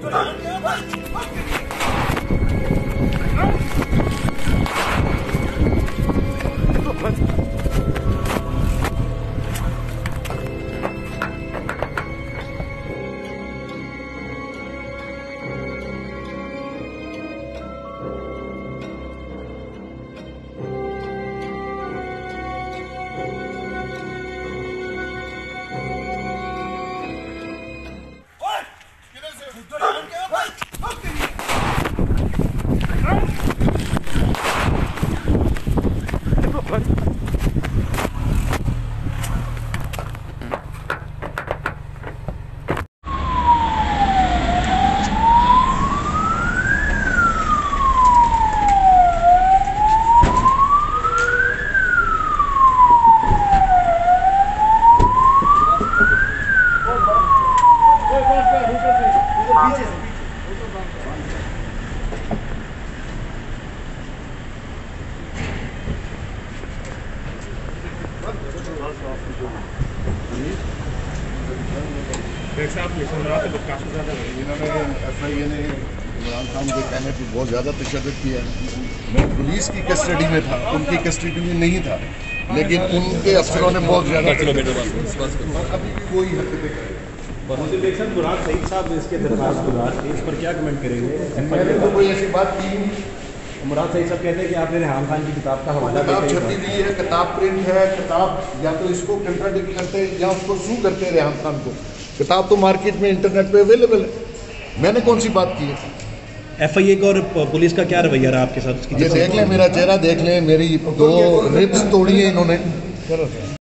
इन्होंने FIA ने इमरान खान के कहने पर बहुत ज़्यादा तशद्दुद किया है। मैं पुलिस की कस्टडी में था, उनकी कस्टडी में नहीं था, लेकिन उनके अफसरों ने बहुत ज़्यादा अभी भी वही हरकतें करें। मुराद सईद साहब इसके दरखास्त गुजार थे, इस पर क्या कमेंट करेंगे? मैंने तो कोई ऐसी बात की नहीं। मुराद सईद साहब कहते हैं कि आपने रेहान खान की किताब का हवाला किताब छपी हुई है, किताब प्रिंट है, किताब या तो इसको कंट्राडिक्ट करते हैं या उसको सू करते हैं रेहान खान को। किताब तो मार्केट में इंटरनेट पे अवेलेबल है। मैंने कौन सी बात की है? FIA का और पुलिस का क्या रवैया रहा आपके साथ? ये देख लें, मेरा चेहरा देख लें, मेरी 2 रिब्स तोड़ी है इन्होंने।